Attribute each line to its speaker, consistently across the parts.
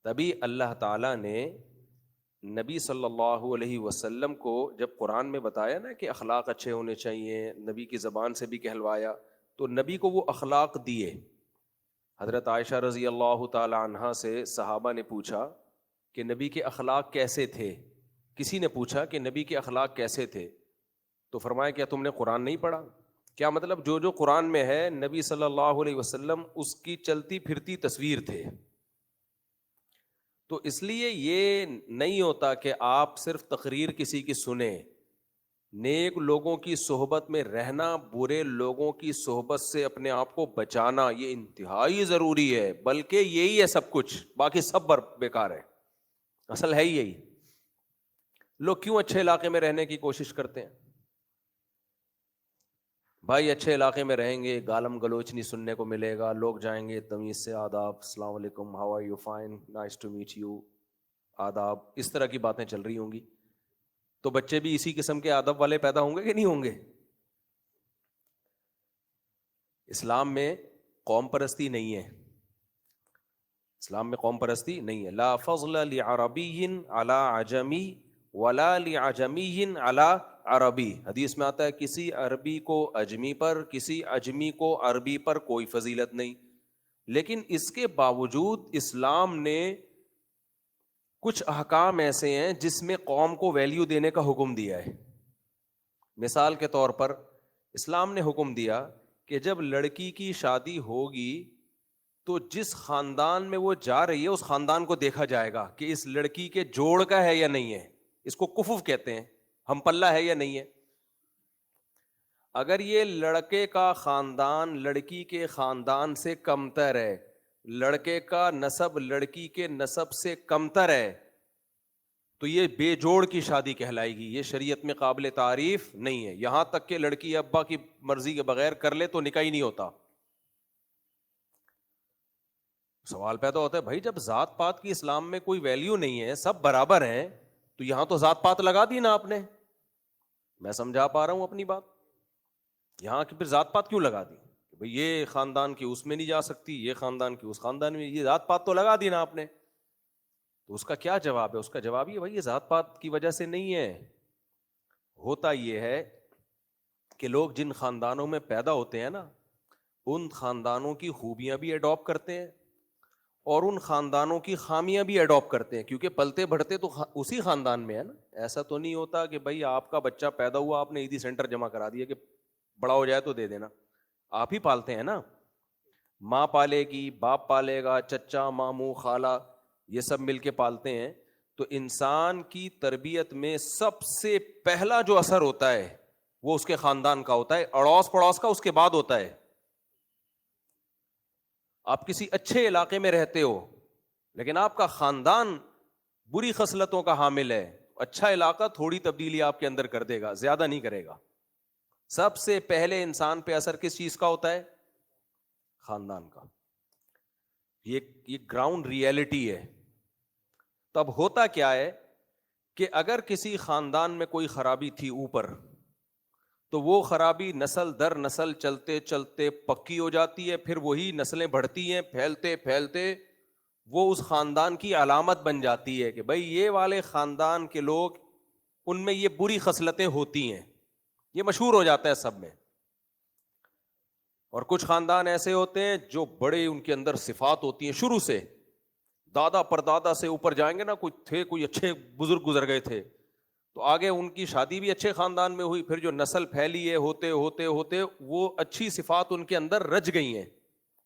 Speaker 1: تبھی اللہ تعالیٰ نے نبی صلی اللہ علیہ وسلم کو جب قرآن میں بتایا نا کہ اخلاق اچھے ہونے چاہیے، نبی کی زبان سے بھی کہلوایا، تو نبی کو وہ اخلاق دیے۔ حضرت عائشہ رضی اللہ تعالی عنہا سے صحابہ نے پوچھا کہ نبی کے اخلاق کیسے تھے، کسی نے پوچھا کہ نبی کے اخلاق کیسے تھے، تو فرمایا کیا تم نے قرآن نہیں پڑھا؟ کیا مطلب جو جو قرآن میں ہے نبی صلی اللہ علیہ وسلم اس کی چلتی پھرتی تصویر تھے۔ تو اس لیے یہ نہیں ہوتا کہ آپ صرف تقریر کسی کی سنیں، نیک لوگوں کی صحبت میں رہنا، برے لوگوں کی صحبت سے اپنے آپ کو بچانا یہ انتہائی ضروری ہے، بلکہ یہی ہے سب کچھ، باقی سب بیکار ہے، اصل ہے ہی یہی۔ لوگ کیوں اچھے علاقے میں رہنے کی کوشش کرتے ہیں؟ بھائی اچھے علاقے میں رہیں گے، گالم گلوچ نہیں سننے کو ملے گا، لوگ جائیں گے تمیز سے آداب، السلام علیکم، how are you, fine, nice to meet you, آداب، اس طرح کی باتیں چل رہی ہوں گی، تو بچے بھی اسی قسم کے آداب والے پیدا ہوں گے کہ نہیں ہوں گے؟ اسلام میں قوم پرستی نہیں ہے، اسلام میں قوم پرستی نہیں ہے۔ لا فضل لعربی علی عجمی ولا لعجمی علی عربی، حدیث میں آتا ہے کسی عربی کو اجمی پر، کسی اجمی کو عربی پر کوئی فضیلت نہیں، لیکن اس کے باوجود اسلام نے کچھ احکام ایسے ہیں جس میں قوم کو ویلیو دینے کا حکم دیا ہے۔ مثال کے طور پر اسلام نے حکم دیا کہ جب لڑکی کی شادی ہوگی تو جس خاندان میں وہ جا رہی ہے اس خاندان کو دیکھا جائے گا کہ اس لڑکی کے جوڑ کا ہے یا نہیں ہے، اس کو کفف کہتے ہیں، ہم پلہ ہے یا نہیں ہے۔ اگر یہ لڑکے کا خاندان لڑکی کے خاندان سے کمتر ہے، لڑکے کا نسب لڑکی کے نسب سے کمتر ہے، تو یہ بے جوڑ کی شادی کہلائے گی، یہ شریعت میں قابل تعریف نہیں ہے، یہاں تک کہ لڑکی ابا کی مرضی کے بغیر کر لے تو نکاح ہی نہیں ہوتا۔ سوال پیدا ہوتا ہے بھائی جب ذات پات کی اسلام میں کوئی ویلیو نہیں ہے، سب برابر ہیں، تو یہاں تو ذات پات لگا دی نا آپ نے۔ میں سمجھا پا رہا ہوں اپنی بات؟ یہاں کی پھر ذات پات کیوں لگا دی؟ بھئی یہ خاندان کی اس میں نہیں جا سکتی، یہ خاندان کی اس خاندان میں، یہ ذات پات تو لگا دی نا آپ نے۔ تو اس کا کیا جواب ہے؟ اس کا جواب یہ بھائی یہ ذات پات کی وجہ سے نہیں ہے، ہوتا یہ ہے کہ لوگ جن خاندانوں میں پیدا ہوتے ہیں نا ان خاندانوں کی خوبیاں بھی اڈاپٹ کرتے ہیں اور ان خاندانوں کی خامیاں بھی اڈاپٹ کرتے ہیں، کیونکہ پلتے بڑھتے تو اسی خاندان میں ہے نا۔ ایسا تو نہیں ہوتا کہ بھائی آپ کا بچہ پیدا ہوا آپ نے عیدی سینٹر جمع کرا دیا کہ بڑا ہو جائے تو دے دینا، آپ ہی پالتے ہیں نا، ماں پالے گی، باپ پالے گا، چچا، ماموں، خالہ، یہ سب مل کے پالتے ہیں۔ تو انسان کی تربیت میں سب سے پہلا جو اثر ہوتا ہے وہ اس کے خاندان کا ہوتا ہے، اڑوس پڑوس کا اس کے بعد ہوتا ہے۔ آپ کسی اچھے علاقے میں رہتے ہو لیکن آپ کا خاندان بری خصلتوں کا حامل ہے، اچھا علاقہ تھوڑی تبدیلی آپ کے اندر کر دے گا، زیادہ نہیں کرے گا۔ سب سے پہلے انسان پہ اثر کس چیز کا ہوتا ہے؟ خاندان کا۔ یہ گراؤنڈ ریئلٹی ہے۔ تب ہوتا کیا ہے کہ اگر کسی خاندان میں کوئی خرابی تھی اوپر، تو وہ خرابی نسل در نسل چلتے چلتے پکی ہو جاتی ہے، پھر وہی نسلیں بڑھتی ہیں، پھیلتے پھیلتے وہ اس خاندان کی علامت بن جاتی ہے کہ بھئی یہ والے خاندان کے لوگ ان میں یہ بری خصلتیں ہوتی ہیں، یہ مشہور ہو جاتا ہے سب میں۔ اور کچھ خاندان ایسے ہوتے ہیں جو بڑے ان کے اندر صفات ہوتی ہیں شروع سے، دادا پردادا سے اوپر جائیں گے نا، کوئی اچھے بزرگ گزر گئے تھے تو آگے ان کی شادی بھی اچھے خاندان میں ہوئی، پھر جو نسل پھیلی ہے ہوتے ہوتے ہوتے وہ اچھی صفات ان کے اندر رچ گئی ہیں،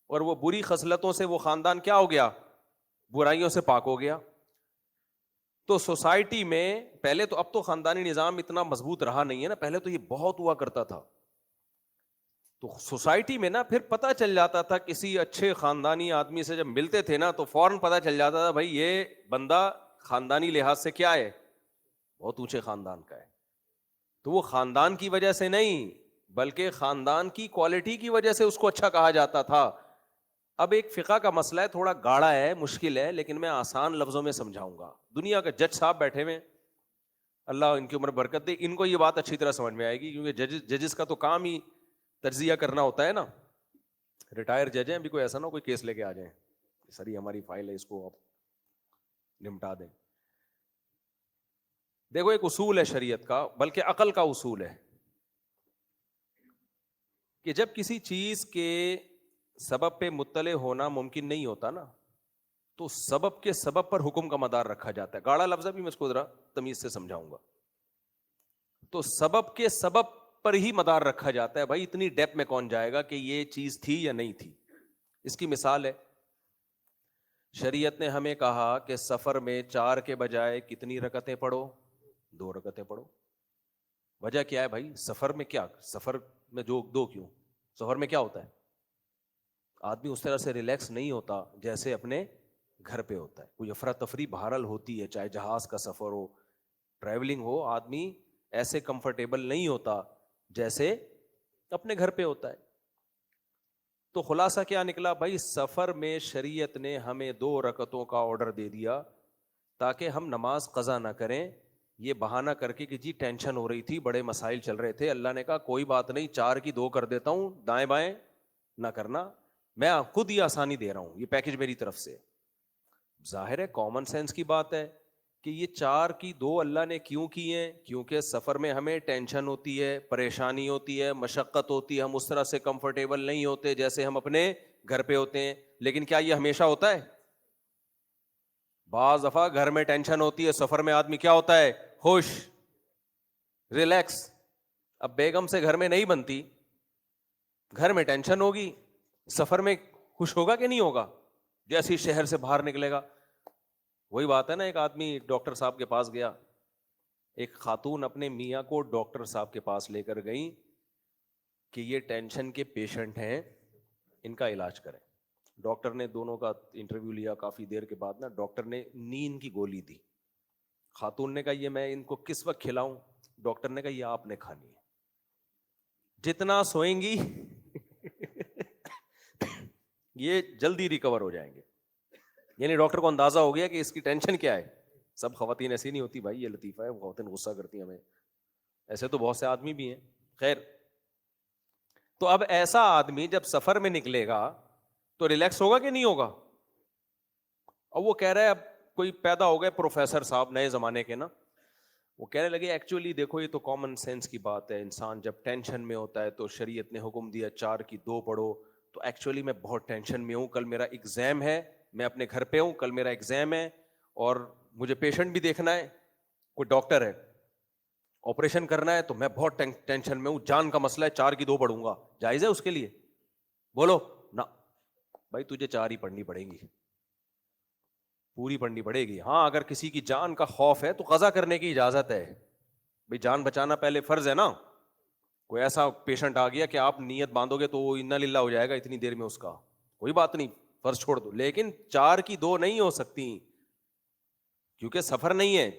Speaker 1: اور وہ بری خصلتوں سے وہ خاندان کیا ہو گیا؟ برائیوں سے پاک ہو گیا۔ تو سوسائٹی میں پہلے تو، اب تو خاندانی نظام اتنا مضبوط رہا نہیں ہے نا، پہلے تو یہ بہت ہوا کرتا تھا، تو سوسائٹی میں نا پھر پتہ چل جاتا تھا، کسی اچھے خاندانی آدمی سے جب ملتے تھے نا تو فوراً پتہ چل جاتا تھا بھائی یہ بندہ خاندانی لحاظ سے کیا ہے، بہت اونچے خاندان کا ہے۔ تو وہ خاندان کی وجہ سے نہیں بلکہ خاندان کی کوالٹی کی وجہ سے اس کو اچھا کہا جاتا تھا۔ اب ایک فقہ کا مسئلہ ہے، تھوڑا گاڑا ہے، مشکل ہے، لیکن میں آسان لفظوں میں سمجھاؤں گا۔ دنیا کے جج صاحب بیٹھے ہوئے، اللہ ان کی عمر برکت دے، ان کو یہ بات اچھی طرح سمجھ میں آئے گی، کیونکہ ججز کا تو کام ہی تجزیہ کرنا ہوتا ہے نا۔ ریٹائر جج ہیں، ابھی کوئی ایسا نہ کوئی کیس لے کے آ جائیں سر یہ ہماری فائل ہے اس کو آپ نمٹا دیں. دیکھو ایک اصول ہے شریعت کا, بلکہ عقل کا اصول ہے, کہ جب کسی چیز کے سبب پہ مطلع ہونا ممکن نہیں ہوتا نا, تو سبب کے سبب پر حکم کا مدار رکھا جاتا ہے. گاڑا لفظ بھی میں اس کو ذرا تمیز سے سمجھاؤں گا. تو سبب کے سبب پر ہی مدار رکھا جاتا ہے. بھائی اتنی ڈیپ میں کون جائے گا کہ یہ چیز تھی یا نہیں تھی. اس کی مثال ہے, شریعت نے ہمیں کہا کہ سفر میں 4 کے بجائے کتنی رکعتیں پڑھو, 2 رکعتیں پڑھو. وجہ کیا ہے بھائی؟ سفر میں کیا, سفر میں جو 2 کیوں؟ سفر میں کیا ہوتا ہے؟ آدمی اس طرح سے ریلیکس نہیں ہوتا جیسے اپنے گھر پہ ہوتا ہے. کوئی افراتفری بہرحال ہوتی ہے, چاہے جہاز کا سفر ہو, ٹریولنگ ہو, آدمی ایسے کمفرٹیبل نہیں ہوتا جیسے اپنے گھر پہ ہوتا ہے. تو خلاصہ کیا نکلا بھائی؟ سفر میں شریعت نے ہمیں 2 رکعتوں کا آرڈر دے دیا تاکہ ہم نماز قضا نہ کریں یہ بہانہ کر کے کہ جی ٹینشن ہو رہی تھی, بڑے مسائل چل رہے تھے. اللہ نے کہا کوئی بات نہیں, 4 کی 2 کر دیتا ہوں, دائیں بائیں نہ کرنا, میں خود ہی آسانی دے رہا ہوں, یہ پیکج میری طرف سے. ظاہر ہے کامن سینس کی بات ہے کہ یہ 4 کی 2 اللہ نے کیوں کی ہیں؟ کیونکہ سفر میں ہمیں ٹینشن ہوتی ہے, پریشانی ہوتی ہے, مشقت ہوتی ہے, ہم اس طرح سے کمفرٹیبل نہیں ہوتے جیسے ہم اپنے گھر پہ ہوتے ہیں. لیکن کیا یہ ہمیشہ ہوتا ہے؟ بعض دفعہ گھر میں ٹینشن ہوتی ہے, سفر میں آدمی کیا ہوتا ہے؟ خوش, ریلیکس. اب بیگم سے گھر میں نہیں بنتی, گھر میں ٹینشن ہوگی, سفر میں خوش ہوگا کہ نہیں ہوگا جیسے ہی شہر سے باہر نکلے گا؟ وہی بات ہے نا, ایک آدمی ڈاکٹر صاحب کے پاس گیا, ایک خاتون اپنے میاں کو ڈاکٹر صاحب کے پاس لے کر گئی کہ یہ ٹینشن کے پیشنٹ ہیں, ان کا علاج کریں. ڈاکٹر نے دونوں کا انٹرویو لیا, کافی دیر کے بعد نا ڈاکٹر نے نیند کی گولی دی. خاتون نے کہا یہ میں ان کو کس وقت کھلاؤں؟ ڈاکٹر نے کہا یہ آپ نے کھانی ہے, جتنا سوئیں گی یہ جلدی ریکور ہو جائیں گے. یعنی ڈاکٹر کو اندازہ ہو گیا کہ اس کی ٹینشن کیا ہے. سب خواتین ایسی نہیں ہوتی بھائی, یہ لطیفہ ہے, خواتین غصہ کرتی ہیں ہمیں, ایسے تو بہت سے آدمی بھی ہیں. خیر, تو اب ایسا آدمی جب سفر میں نکلے گا تو ریلیکس ہوگا کہ نہیں ہوگا؟ اور وہ کہہ رہا ہے, اب کوئی پیدا ہو گئے پروفیسر صاحب نئے زمانے کے نا, وہ کہنے لگے ایکچولی دیکھو یہ تو کامن سینس کی بات ہے, انسان جب ٹینشن میں ہوتا ہے تو شریعت نے حکم دیا 4 کی 2 پڑھو. تو ایکچولی میں بہت ٹینشن میں ہوں, کل میرا ایگزام ہے, میں اپنے گھر پہ ہوں, کل میرا ایگزام ہے اور مجھے پیشنٹ بھی دیکھنا ہے, کوئی ڈاکٹر ہے, آپریشن کرنا ہے, تو میں بہت ٹینشن میں ہوں, جان کا مسئلہ ہے, 4 کی 2 پڑھوں گا. جائز ہے اس کے لیے؟ بولو نا بھائی, تجھے 4 ہی پڑھنی پڑیں گی, پوری پڑھنی پڑے گی. ہاں اگر کسی کی جان کا خوف ہے تو قضا کرنے کی اجازت ہے, بھائی جان بچانا پہلے فرض ہے نا. کوئی ایسا پیشنٹ آ گیا کہ آپ نیت باندھو گے تو وہ انا للہ ہو جائے گا اتنی دیر میں, اس کا کوئی بات نہیں, فرض چھوڑ دو. لیکن 4 کی 2 نہیں ہو سکتی کیونکہ سفر نہیں ہے.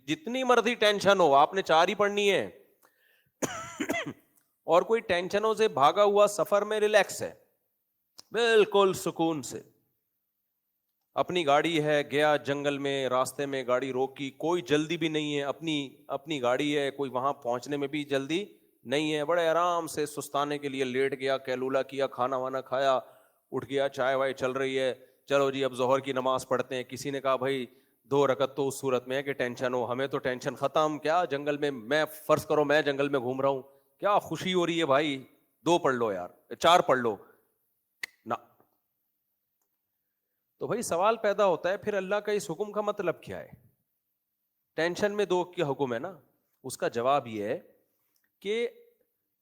Speaker 1: جتنی مرضی ٹینشن ہو آپ نے 4 ہی پڑھنی ہے. اور کوئی ٹینشنوں سے بھاگا ہوا سفر میں ریلیکس ہے, بالکل سکون سے, اپنی گاڑی ہے, گیا جنگل میں, راستے میں گاڑی روکی, کوئی جلدی بھی نہیں ہے, اپنی گاڑی ہے, کوئی وہاں پہنچنے میں بھی جلدی نہیں ہے, بڑے آرام سے سستانے کے لیے لیٹ گیا, کیلولا کیا, کھانا وانا کھایا, اٹھ گیا, چائے وائے چل رہی ہے, چلو جی اب ظہر کی نماز پڑھتے ہیں. کسی نے کہا بھائی 2 رکعت تو اس صورت میں ہے کہ ٹینشن ہو, ہمیں تو ٹینشن ختم, کیا جنگل میں فرض کرو میں جنگل میں گھوم رہا ہوں, کیا خوشی ہو رہی ہے بھائی, 2 پڑھ لو یار, 4 پڑھ لو نا. تو بھائی سوال پیدا ہوتا ہے پھر اللہ کا اس حکم کا مطلب کیا ہے؟ ٹینشن میں 2 کا حکم ہے نا. اس کا جواب یہ ہے کہ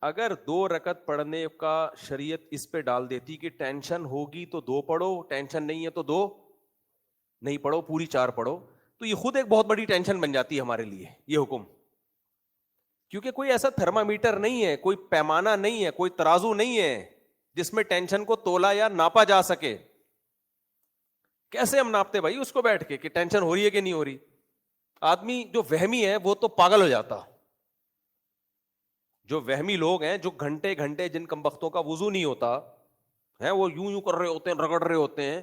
Speaker 1: اگر 2 رکعت پڑھنے کا شریعت اس پہ ڈال دیتی کہ ٹینشن ہوگی تو 2 پڑھو, ٹینشن نہیں ہے تو 2 نہیں پڑھو, پوری 4 پڑھو, تو یہ خود ایک بہت بڑی ٹینشن بن جاتی ہے ہمارے لیے یہ حکم. کیونکہ کوئی ایسا تھرمامیٹر نہیں ہے, کوئی پیمانہ نہیں ہے, کوئی ترازو نہیں ہے جس میں ٹینشن کو تولا یا ناپا جا سکے. کیسے ہم ناپتے بھائی اس کو بیٹھ کے کہ ٹینشن ہو رہی ہے کہ نہیں ہو رہی؟ آدمی جو وہمی ہے وہ تو پاگل ہو جاتا. جو وہمی لوگ ہیں, جو گھنٹے گھنٹے جن کمبختوں کا وضو نہیں ہوتا ہے, وہ یوں کر رہے ہوتے ہیں, رگڑ رہے ہوتے ہیں,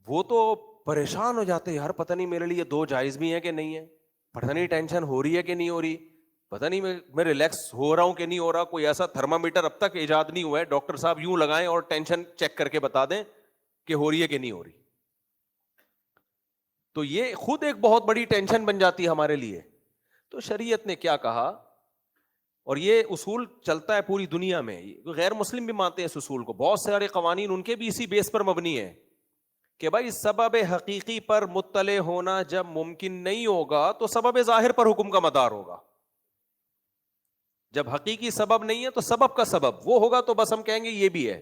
Speaker 1: وہ تو پریشان ہو جاتے ہیں, یار پتہ نہیں میرے لیے 2 جائز بھی ہیں کہ نہیں ہے, پتہ نہیں ٹینشن ہو رہی ہے کہ نہیں ہو رہی, پتہ نہیں میں ریلیکس ہو رہا ہوں کہ نہیں ہو رہا. کوئی ایسا تھرمامیٹر اب تک ایجاد نہیں ہوا ہے, ڈاکٹر صاحب یوں لگائیں اور ٹینشن چیک کر کے بتا دیں کہ ہو رہی ہے کہ نہیں ہو رہی. تو یہ خود ایک بہت بڑی ٹینشن بن جاتی ہے ہمارے لیے. تو شریعت نے کیا کہا, اور یہ اصول چلتا ہے پوری دنیا میں, غیر مسلم بھی مانتے ہیں اس اصول کو, بہت سارے قوانین ان کے بھی اسی بیس پر مبنی ہے کہ بھائی سبب حقیقی پر مطلع ہونا جب ممکن نہیں ہوگا تو سبب ظاہر پر حکم کا مدار ہوگا. جب حقیقی سبب نہیں ہے تو سبب کا سبب وہ ہوگا, تو بس ہم کہیں گے یہ بھی ہے.